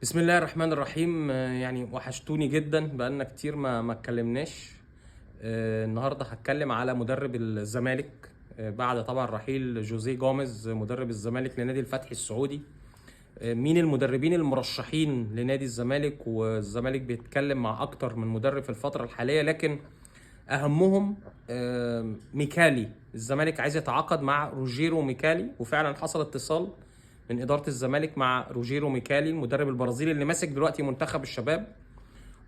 بسم الله الرحمن الرحيم. يعني وحشتوني جدا، بقالنا كتير ما اتكلمناش. النهارده هتكلم على مدرب الزمالك. بعد طبعا رحيل جوزيه جوميز مدرب الزمالك لنادي الفتح السعودي. مين المدربين المرشحين لنادي الزمالك؟ والزمالك بيتكلم مع اكتر من مدرب في الفترة الحالية، لكن اهمهم ميكالي. الزمالك عايز يتعاقد مع روجيرو ميكالي، وفعلا حصل اتصال من اداره الزمالك مع روجيرو ميكالي المدرب البرازيلي اللي ماسك دلوقتي منتخب الشباب.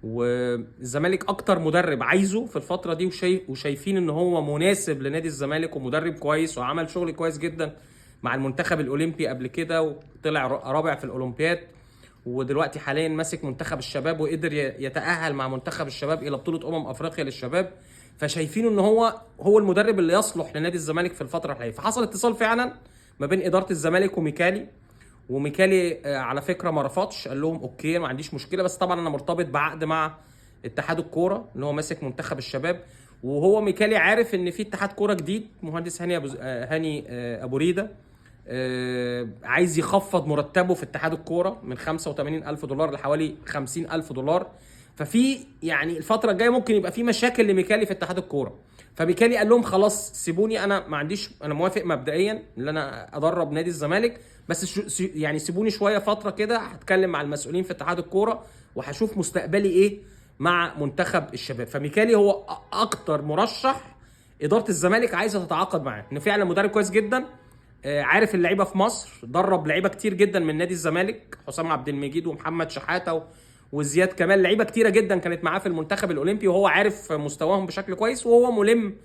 والزمالك اكتر مدرب عايزه في الفتره دي، وشايفين ان هو مناسب لنادي الزمالك، ومدرب كويس وعمل شغل كويس جدا مع المنتخب الاولمبي قبل كده، وطلع رابع في الاولمبياد. ودلوقتي حاليا ماسك منتخب الشباب، وقدر يتأهل مع منتخب الشباب الى بطولة افريقيا للشباب. فشايفينه ان هو المدرب اللي يصلح لنادي الزمالك في الفترة الحالية. فحصل اتصال فعلا ما بين إدارة الزمالك وميكالي. وميكالي على فكرة ما رفضش، قال لهم اوكي ما عنديش مشكلة، بس طبعا انا مرتبط بعقد مع اتحاد الكورة اللي هو ماسك منتخب الشباب. وهو ميكالي عارف ان في اتحاد كورة جديد، مهندس هاني ابو ريدة عايز يخفض مرتبه في اتحاد الكوره من 85 الف دولار لحوالي 50 الف دولار. ففي يعني الفتره الجايه ممكن يبقى في مشاكل لميكالي في اتحاد الكوره. فميكالي قال لهم خلاص سيبوني، انا ما عنديش، انا موافق مبدئيا ان انا ادرب نادي الزمالك، بس يعني سيبوني شويه فتره كده، هتكلم مع المسؤولين في اتحاد الكوره وهشوف مستقبلي ايه مع منتخب الشباب. فميكالي هو اكتر مرشح اداره الزمالك عايزه تتعاقد معاه، انه فعلا مدرب كويس جدا. عارف اللعيبه في مصر، درب لعيبه كتير جدا من نادي الزمالك، حسام عبد المجيد ومحمد شحاته وزياد كمال، لعيبه كتيره جدا كانت معاه في المنتخب الاولمبي، وهو عارف مستواهم بشكل كويس، وهو ملم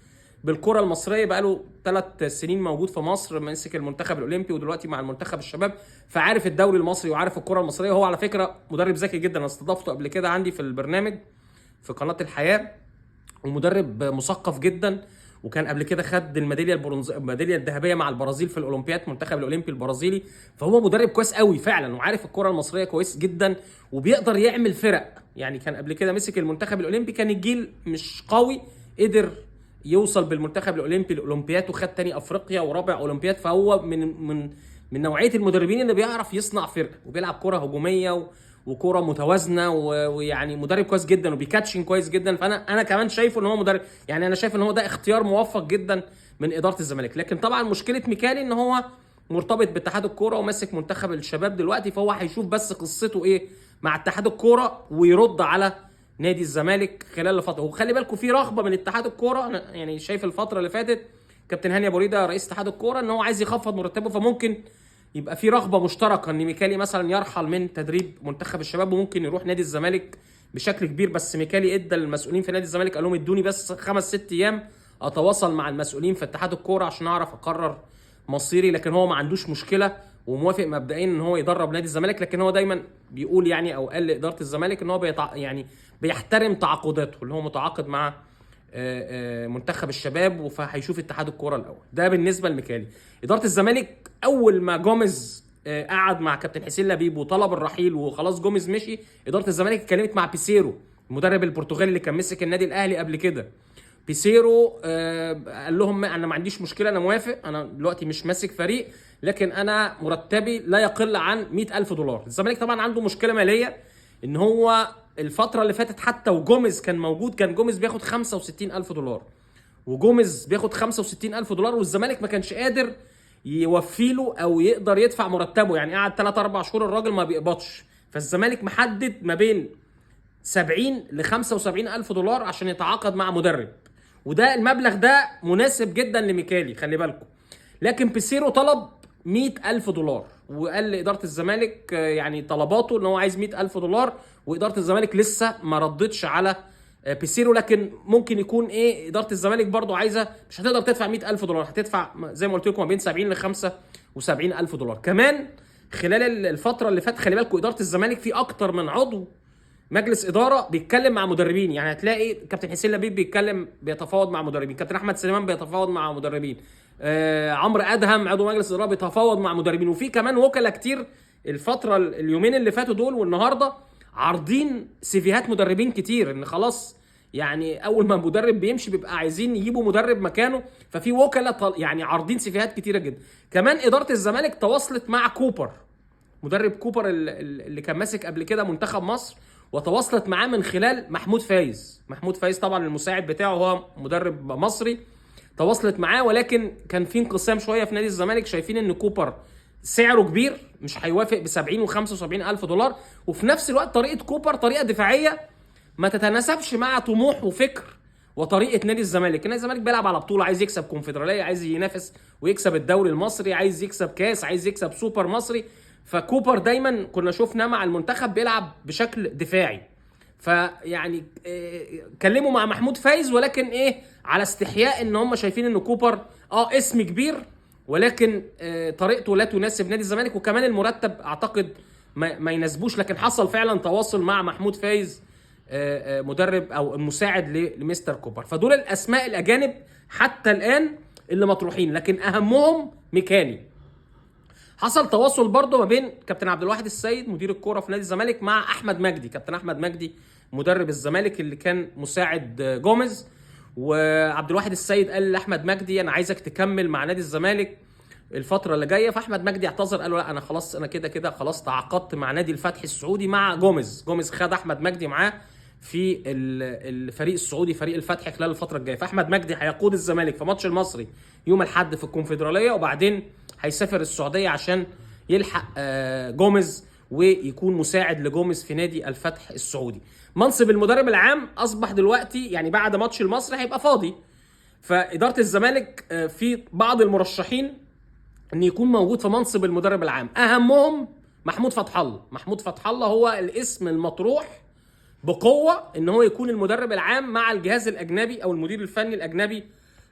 بالكره المصريه، بقاله 3 سنين موجود في مصر، ماسك المنتخب الاولمبي ودلوقتي مع المنتخب الشباب، فعارف الدوري المصري وعارف الكره المصريه. وهو على فكره مدرب ذكي جدا، انا استضفته قبل كده عندي في البرنامج في قناه الحياه، ومدرب مثقف جدا. وكان قبل كده خد الميداليه الذهبيه مع البرازيل في الاولمبياد، المنتخب الاولمبي البرازيلي. فهو مدرب كويس قوي فعلا، وعارف الكره المصريه كويس جدا، وبيقدر يعمل فرق. يعني كان قبل كده مسك المنتخب الاولمبي، كان الجيل مش قوي، قدر يوصل بالمنتخب الاولمبي الاولمبياد، وخد تاني افريقيا ورابع اولمبياد. فهو من نوعيه المدربين اللي بيعرف يصنع فرقه، وبيلعب كره هجوميه وكوره متوازنه، ويعني مدرب كويس جدا، وبيكاتشن كويس جدا. فانا كمان شايفه ان هو مدرب، يعني انا شايف ان هو ده اختيار موفق جدا من اداره الزمالك. لكن طبعا مشكله ميكالي ان هو مرتبط باتحاد الكوره وماسك منتخب الشباب دلوقتي، فهو هيشوف بس قصته ايه مع اتحاد الكوره، ويرد على نادي الزمالك خلال الفتره. وخلي بالكم في رغبه من اتحاد الكوره، أنا يعني شايف الفتره اللي فاتت كابتن هاني ابو ريده رئيس اتحاد الكوره ان هو عايز يخفض مرتبه، فممكن يبقى في رغبه مشتركه ان ميكالي مثلا يرحل من تدريب منتخب الشباب، وممكن يروح نادي الزمالك بشكل كبير. بس ميكالي ادى للمسؤولين في نادي الزمالك، قال لهم ادوني بس 5 6 ايام اتواصل مع المسؤولين في اتحاد الكوره عشان اعرف اقرر مصيري. لكن هو ما عندوش مشكله، وموافق مبدئيا ان هو يدرب نادي الزمالك. لكن هو دايما بيقول يعني، او قال لاداره الزمالك ان هو يعني بيحترم تعاقداته، اللي هو متعاقد مع منتخب الشباب، فهيشوف اتحاد الكوره الاول. ده بالنسبه لميكالي. اداره الزمالك اول ما جوميز قعد مع كابتن حسين لبيب وطلب الرحيل وخلاص جوميز مشي، اداره الزمالك اتكلمت مع بيسيرو المدرب البرتغالي اللي كان مسك النادي الاهلي قبل كده. بيسيرو قال لهم انا ما عنديش مشكله، انا موافق، انا دلوقتي مش ماسك فريق، لكن انا مرتبي لا يقل عن 100,000 دولار. الزمالك طبعا عنده مشكله ماليه، ان هو الفتره اللي فاتت حتى وجوميز كان موجود، كان جوميز بياخد 65,000 دولار، وجوميز بياخد 65,000 دولار، والزمالك ما كانش قادر يوفي له او يقدر يدفع مرتبه. يعني قعد 3 4 شهور الراجل ما بيقبضش. فالزمالك محدد ما بين 70 ل 75 الف دولار عشان يتعاقد مع مدرب، وده المبلغ ده مناسب جدا لميكالي، خلي بالكم. لكن بيسيرو طلب 100 الف دولار، وقال لاداره الزمالك يعني طلباته ان هو عايز 100 الف دولار، واداره الزمالك لسه ما ردتش على بيسيرو. لكن ممكن يكون ايه، اداره الزمالك برضو عايزه، مش هتقدر تدفع 100 الف دولار، هتدفع زي ما قلت لكم ما بين 70 ل 75 الف دولار. كمان خلال الفتره اللي فاتت خلي بالكم اداره الزمالك في اكتر من عضو مجلس اداره بيتكلم مع مدربين. يعني هتلاقي كابتن حسين لبيب بيتفاوض مع مدربين، كابتن احمد سليمان بيتفاوض مع مدربين، عمرو ادهم عضو مجلس اداره بيتفاوض مع مدربين، وفي كمان وكلاء كتير الفتره اليومين اللي فاتوا دول والنهارده عارضين سيفيهات مدربين كتير، ان خلاص يعني اول ما مدرب بيمشي بيبقى عايزين يجيبوا مدرب مكانه. ففي وكلاء يعني عارضين سيفيهات كتيره جدا. كمان اداره الزمالك تواصلت مع كوبر، مدرب كوبر اللي كان ماسك قبل كده منتخب مصر، وتواصلت معاه من خلال محمود فايز. محمود فايز طبعا المساعد بتاعه هو مدرب مصري، تواصلت معاه، ولكن كان في انقسام شويه في نادي الزمالك، شايفين ان كوبر سعره كبير، مش هيوافق ب 70 و75 الف دولار، وفي نفس الوقت طريقه كوبر طريقه دفاعيه ما تتناسبش مع طموح وفكر وطريقه نادي الزمالك. نادي الزمالك بيلعب على بطوله، عايز يكسب كونفدراليه، عايز ينافس ويكسب الدوري المصري، عايز يكسب كاس، عايز يكسب سوبر مصري. فكوبر دايما كنا شفنا مع المنتخب بيلعب بشكل دفاعي. فيعني كلموا مع محمود فايز، ولكن على استحياء ان هم شايفين ان كوبر اسم كبير، ولكن طريقته لا تناسب نادي الزمالك، وكمان المرتب اعتقد ما يناسبوش. لكن حصل فعلا تواصل مع محمود فايز مدرب او المساعد لمستر كوبر. فدول الاسماء الاجانب حتى الان اللي مطروحين، لكن اهمهم ميكالي. حصل تواصل برضه ما بين كابتن عبد الواحد السيد مدير الكوره في نادي الزمالك مع احمد مجدي، كابتن احمد مجدي مدرب الزمالك اللي كان مساعد جوميز. وعبد الواحد السيد قال لاحمد مجدي انا عايزك تكمل مع نادي الزمالك الفتره اللي جايه. فاحمد مجدي اعتذر، قال له لا انا خلاص، انا كده خلاص تعاقدت مع نادي الفتح السعودي مع جوميز. جوميز خد احمد مجدي معاه في الفريق السعودي، فريق الفتح، خلال الفتره الجايه. فاحمد مجدي هيقود الزمالك في ماتش المصري يوم الاحد في الكونفدراليه، وبعدين هيسافر السعوديه عشان يلحق جوميز ويكون مساعد لجوميز في نادي الفتح السعودي. منصب المدرب العام اصبح دلوقتي يعني بعد ماتش المصري هيبقى فاضي، فاداره الزمالك في بعض المرشحين ان يكون موجود في منصب المدرب العام، اهمهم محمود فتح الله. محمود فتح الله هو الاسم المطروح بقوه ان هو يكون المدرب العام مع الجهاز الاجنبي او المدير الفني الاجنبي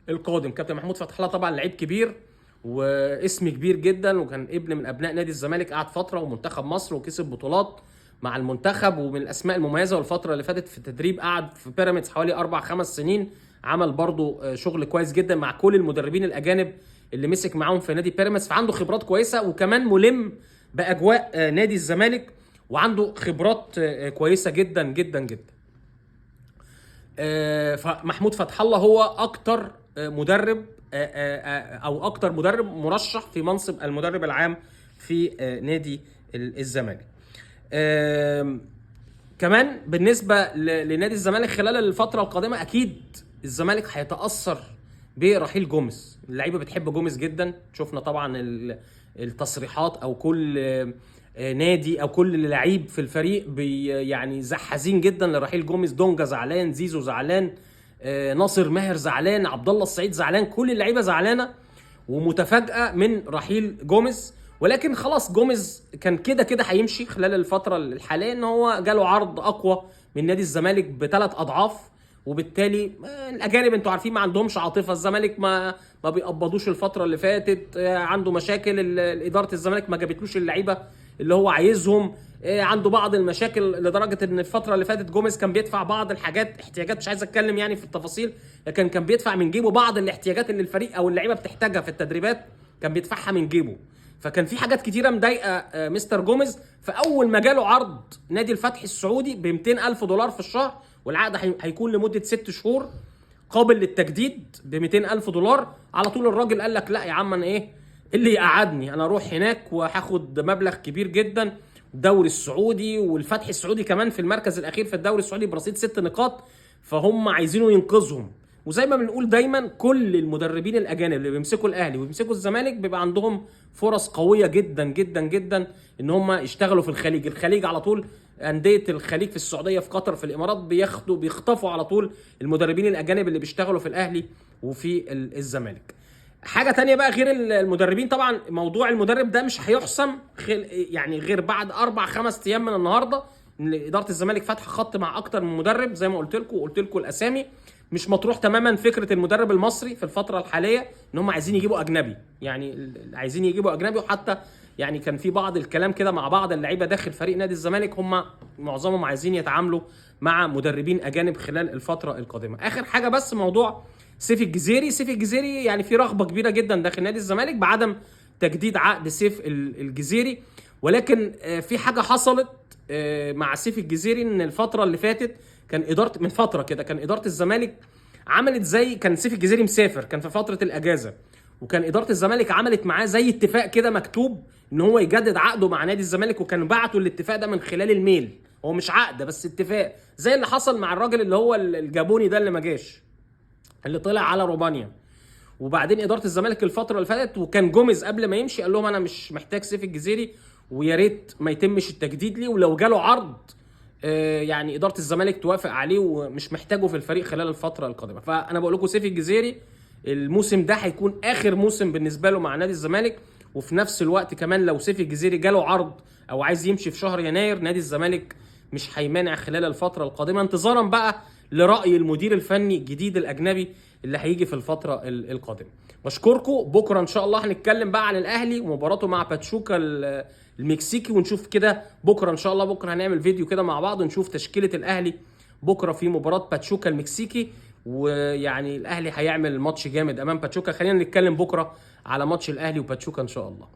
القادم. كابتن محمود فتح الله طبعا لعيب كبير واسم كبير جدا، وكان ابن من ابناء نادي الزمالك، قعد فتره ومنتخب مصر وكسب بطولات مع المنتخب، ومن الاسماء المميزه. والفتره اللي فاتت في التدريب قعد في بيراميدز حوالي 4-5 سنين، عمل برضو شغل كويس جدا مع كل المدربين الاجانب اللي مسك معاهم في نادي بيراميدز. فعنده خبرات كويسه، وكمان ملم باجواء نادي الزمالك، وعنده خبرات كويسه جدا جدا جدا. فمحمود فتح الله هو اكتر مدرب او اكتر مدرب مرشح في منصب المدرب العام في نادي الزمالك. كمان بالنسبه لنادي الزمالك خلال الفتره القادمه، اكيد الزمالك هيتاثر برحيل جوميز. اللعيبه بتحب جوميز جدا، شفنا طبعا التصريحات، او كل نادي او كل لعيب في الفريق يعني حزين جدا لرحيل جوميز. دونجا زعلان، زيزو زعلان، ناصر ماهر زعلان، عبد الله السعيد زعلان، كل اللعيبه زعلانه ومتفاجئه من رحيل جوميز. ولكن خلاص جوميز كان كده هيمشي خلال الفتره الحاليه، ان هو جاله عرض اقوى من نادي الزمالك ب3 اضعاف، وبالتالي الاجانب انتوا عارفين ما عندهمش عاطفه. الزمالك ما بيقبضوش الفتره اللي فاتت، عنده مشاكل، اداره الزمالك ما جابتلوش اللعيبه اللي هو عايزهم، عنده بعض المشاكل، لدرجه ان الفتره اللي فاتت جوميز كان بيدفع بعض الحاجات، احتياجات، مش عايز اتكلم يعني في التفاصيل، لكن كان بيدفع من جيبه بعض الاحتياجات اللي الفريق او اللعيبه بتحتاجها في التدريبات، كان بيدفعها من جيبه. فكان في حاجات كتيره مضايقه مستر جوميز. فاول ما جاله عرض نادي الفتح السعودي ب 200 الف دولار في الشهر، والعقد هيكون لمده 6 شهور قابل للتجديد ب 200 الف دولار، على طول الراجل قال لك لا يا عم، انا اللي يقعدني، انا اروح هناك وهاخد مبلغ كبير جدا. الدوري السعودي والفتح السعودي كمان في المركز الاخير في الدوري السعودي برصيد 6 نقاط، فهم عايزينه ينقذهم. وزي ما بنقول دايما، كل المدربين الاجانب اللي بيمسكوا الاهلي وبيمسكوا الزمالك بيبقى عندهم فرص قويه جدا جدا جدا ان هم يشتغلوا في الخليج. الخليج على طول، انديه الخليج في السعوديه، في قطر، في الامارات، بيخطفوا على طول المدربين الاجانب اللي بيشتغلوا في الاهلي وفي الزمالك. حاجه تانية بقى غير المدربين، طبعا موضوع المدرب ده مش هيحسم يعني غير بعد 4-5 ايام من النهارده، ان اداره الزمالك فاتحه خط مع اكتر من مدرب زي ما قلت لكم الاسامي. مش مطروح تماما فكره المدرب المصري في الفتره الحاليه، ان هم عايزين يجيبوا اجنبي، يعني عايزين يجيبوا اجنبي. وحتى يعني كان في بعض الكلام كده مع بعض اللعيبه داخل فريق نادي الزمالك، هم معظمهم عايزين يتعاملوا مع مدربين اجانب خلال الفتره القادمه. اخر حاجه بس موضوع سيف الجزيري. سيف الجزيري يعني في رغبه كبيره جدا داخل نادي الزمالك بعدم تجديد عقد سيف الجزيري، ولكن في حاجه حصلت مع سيف الجزيري، ان الفتره اللي فاتت كان من فتره كده كان اداره الزمالك عملت كان سيف الجزيري مسافر، كان في فتره الاجازه، وكان اداره الزمالك عملت معاه زي اتفاق كده مكتوب ان هو يجدد عقده مع نادي الزمالك، وكان بعتوا الاتفاق ده من خلال الميل، هو مش عقد بس اتفاق، زي اللي حصل مع الراجل اللي هو الجابوني ده اللي ما جاش، اللي طلع على رومانيا. وبعدين اداره الزمالك الفتره اللي فاتت، وكان جوميز قبل ما يمشي قال لهم انا مش محتاج سيف الجزيري، ويا ريت ما يتمش التجديد ليه، ولو جاله عرض يعني اداره الزمالك توافق عليه، ومش محتاجه في الفريق خلال الفتره القادمه. فانا بقول لكم سيف الجزيري الموسم ده هيكون اخر موسم بالنسبه له مع نادي الزمالك، وفي نفس الوقت كمان لو سيف الجزيري جاله عرض او عايز يمشي في شهر يناير، نادي الزمالك مش هيمانع خلال الفتره القادمه، انتظارا بقى لراي المدير الفني الجديد الاجنبي اللي هيجي في الفتره القادمه. بشكركم. بكره ان شاء الله هنتكلم بقى عن الاهلي ومباراته مع باتشوكا المكسيكي، ونشوف كده بكره ان شاء الله، بكره هنعمل فيديو كده مع بعض نشوف تشكيله الاهلي بكره في مباراه باتشوكا المكسيكي، ويعني الاهلي هيعمل ماتش جامد امام باتشوكا. خلينا نتكلم بكره على ماتش الاهلي وباتشوكا ان شاء الله.